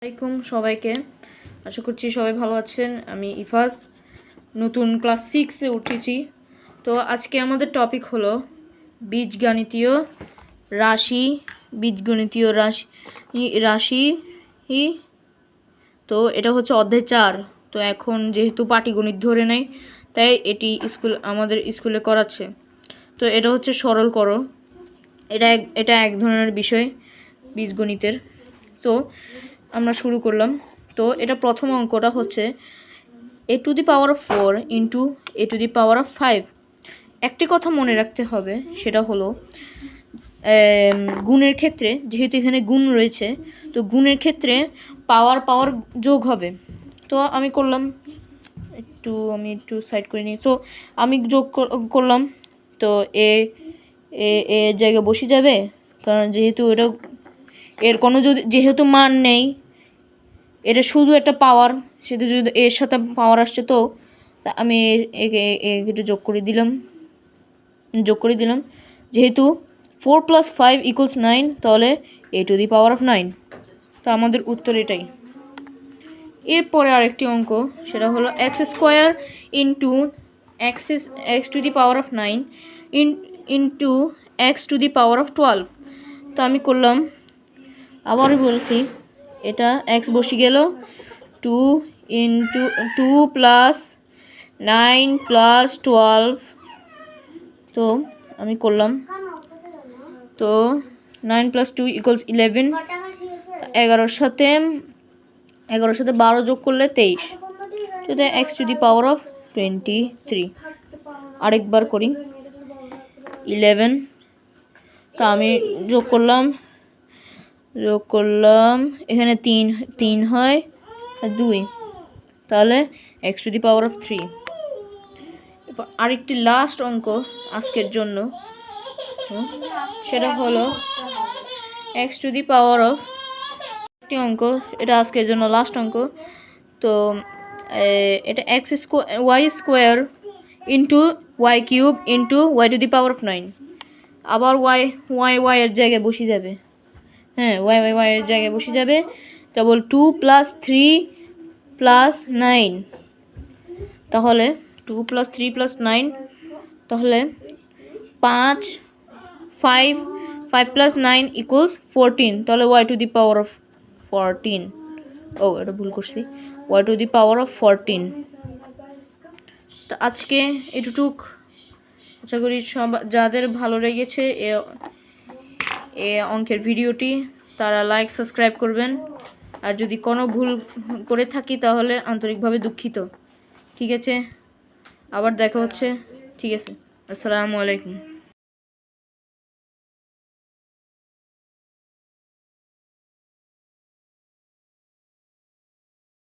আসসালামাইকুম সবাইকে। আশা করছি সবাই ভালো আছেন। আমি ইফাজ, নতুন ক্লাস 6-এ উঠেছি। তো আজকে আমাদের টপিক হলো বীজগণিতীয় রাশি। বীজগণিতীয় রাশি। তো এটা হচ্ছে অধ্যায় 4। তো এখন যেহেতু পাটিগণিত ধরে নেই, তাই এটি আমাদের স্কুলে করাচ্ছে। তো এটা হচ্ছে সরল করো। এটা এক ধরনের বিষয় বীজগণিতের। তো আমরা শুরু করলাম। তো এটা প্রথম অঙ্কটা হচ্ছে a⁴ ইন্টু a⁵। একটি কথা মনে রাখতে হবে, সেটা হলো গুণের ক্ষেত্রে, যেহেতু এখানে গুণ রয়েছে, তো গুণের ক্ষেত্রে পাওয়ার যোগ হবে। তো আমি করলাম, আমি একটু সাইড করে নিই। তো আমি যোগ করলাম। তো এ জায়গায় বসে যাবে, কারণ যেহেতু এটা এর কোনো যেহেতু মান নেই, এটা শুধু একটা পাওয়ার, সেটা যদি এর সাথে পাওয়ার আসছে, তো আমি এটা যোগ করে দিলাম। যেহেতু 4 + 5 = 9, তাহলে a⁴ 9। তো আমাদের উত্তর এটাই। এরপরে আরেকটি অঙ্ক, সেটা হলো x² into x⁴ into x⁴ 12। তো আমি করলাম, আবারও বলছি, এটা x বসে গেল, 2 + 9 + 12। তো আমি করলাম, তো 9 + 2 = 11। 11-র সাথে 12 যোগ করলে 23। তো x⁴ 23। আরেকবার করি, 11। তো আমি যোগ করলাম, এখানে 3 হয় আর 2, তাহলে x⁴ 3। এরপর আরেকটি লাস্ট অঙ্ক আজকের জন্য, সেটা হলো একটি অঙ্ক, এটা আজকের জন্য লাস্ট অঙ্ক। তো এটা y² into y³ into y⁴ 9। আবার y এর জায়গায় বসে যাবে। হ্যাঁ, y এর জায়গায় বসে যাবে। কেবল 2 + 3 + 9, তাহলে 2 + 3 + 9, তাহলে 5 + 9 = 14। তাহলে y⁴14। এটা ভুল করছি, y⁴14। তো আজকে এটুক। আশা করি যাদের ভালো লেগেছে এ অঙ্কের ভিডিওটি, তারা লাইক সাবস্ক্রাইব করবেন। আর যদি কোনো ভুল করে থাকি, তাহলে আন্তরিকভাবে দুঃখিত। ঠিক আছে, আবার দেখা হচ্ছে। ঠিক আছে, আসসালামু আলাইকুম।